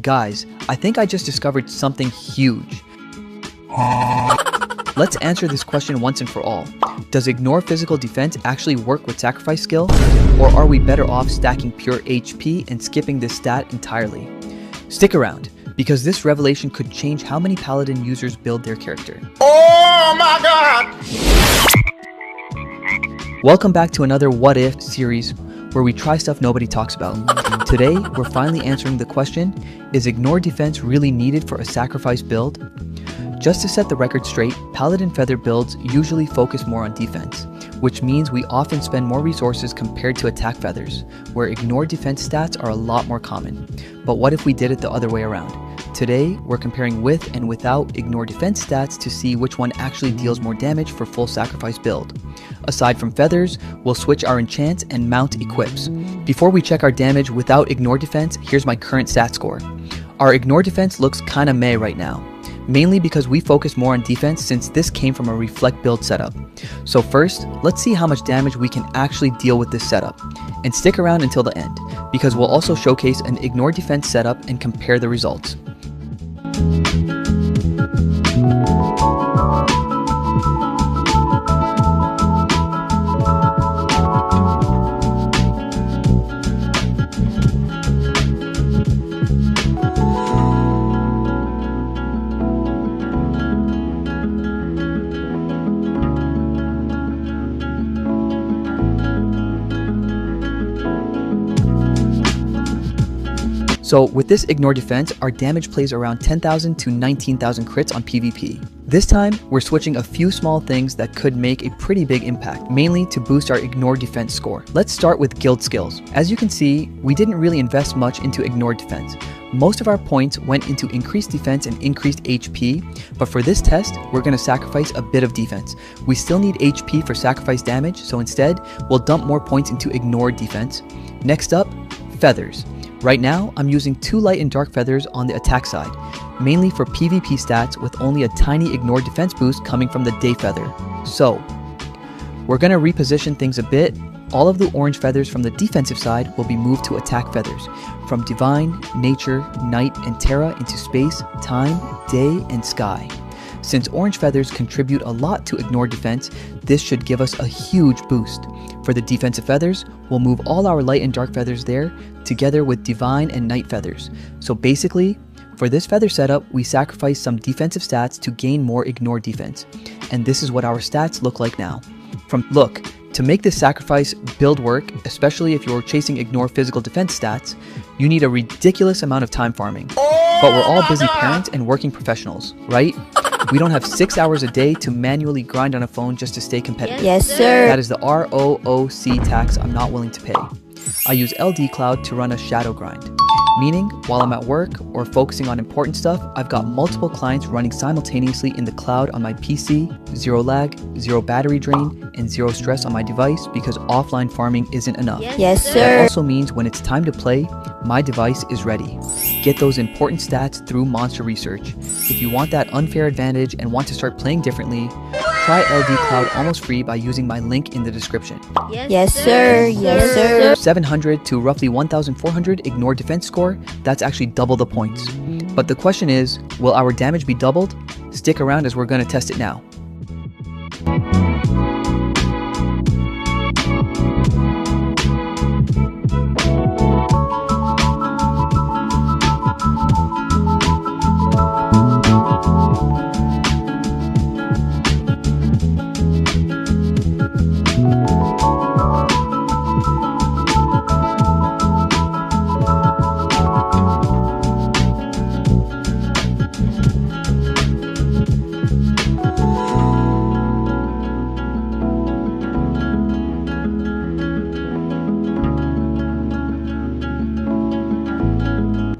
Guys, I think I just discovered something huge. Let's answer this question once and for all. Does ignore physical defense actually work with sacrifice skill? Or are we better off stacking pure HP and skipping this stat entirely? Stick around, because this revelation could change how many paladin users build their character. Oh my god! Welcome back to another What If series where we try stuff nobody talks about. Today, we're finally answering the question, is ignore defense really needed for a sacrifice build? Just to set the record straight, Paladin Feather builds usually focus more on defense, which means we often spend more resources compared to attack feathers, where ignore defense stats are a lot more common. But what if we did it the other way around? Today, we're comparing with and without ignore defense stats to see which one actually deals more damage for full sacrifice build. Aside from feathers, we'll switch our enchants and mount equips. Before we check our damage without ignore defense, here's my current stat score. Our ignore defense looks kinda meh right now, mainly because we focus more on defense since this came from a reflect build setup. So first, let's see how much damage we can actually deal with this setup. And stick around until the end, because we'll also showcase an ignore defense setup and compare the results. So with this ignore defense, our damage plays around 10,000 to 19,000 crits on PvP. This time, we're switching a few small things that could make a pretty big impact, mainly to boost our ignore defense score. Let's start with guild skills. As you can see, we didn't really invest much into ignore defense. Most of our points went into increased defense and increased HP, but for this test, we're going to sacrifice a bit of defense. We still need HP for sacrifice damage, so instead, we'll dump more points into ignore defense. Next up, feathers. Right now, I'm using 2 light and dark feathers on the attack side, mainly for PvP stats with only a tiny ignore defense boost coming from the day feather. So, we're going to reposition things a bit. All of the orange feathers from the defensive side will be moved to attack feathers, from divine, nature, night, and terra into space, time, day, and sky. Since orange feathers contribute a lot to ignore defense, this should give us a huge boost. For the defensive feathers, we'll move all our light and dark feathers there, together with divine and night feathers. So basically, for this feather setup, we sacrifice some defensive stats to gain more ignore defense. And this is what our stats look like now. Look, to make this sacrifice build work, especially if you're chasing ignore physical defense stats, you need a ridiculous amount of time farming. But we're all busy parents and working professionals, right? We don't have 6 hours a day to manually grind on a phone just to stay competitive. Yes, sir. That is the ROOC tax I'm not willing to pay. I use LDCloud to run a shadow grind, meaning while I'm at work or focusing on important stuff, I've got multiple clients running simultaneously in the cloud on my PC, 0 lag, 0 battery drain, and 0 stress on my device because offline farming isn't enough. Yes, sir. That also means when it's time to play, my device is ready. Get those important stats through monster research. If you want that unfair advantage and want to start playing differently, try LDCloud almost free by using my link in the description. Yes, sir. Yes, sir. 700 to roughly 1,400 ignore defense score, that's actually double the points. But the question is, will our damage be doubled? Stick around as we're going to test it now.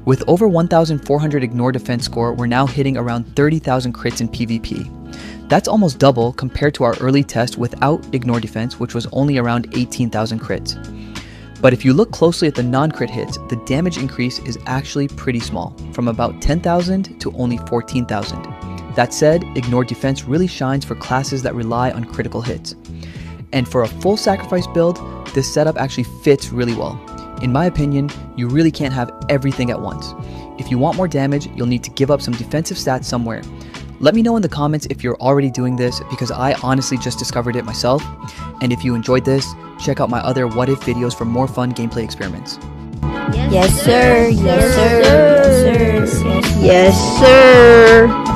With over 1,400 ignore defense score, we're now hitting around 30,000 crits in PvP. That's almost double compared to our early test without ignore defense, which was only around 18,000 crits. But if you look closely at the non-crit hits, the damage increase is actually pretty small, from about 10,000 to only 14,000. That said, ignore defense really shines for classes that rely on critical hits. And for a full sacrifice build, this setup actually fits really well. In my opinion, you really can't have everything at once. If you want more damage, you'll need to give up some defensive stats somewhere. Let me know in the comments if you're already doing this, because I honestly just discovered it myself. And if you enjoyed this, check out my other what if videos for more fun gameplay experiments. Yes, sir. Yes, sir. Yes, sir. Yes, sir.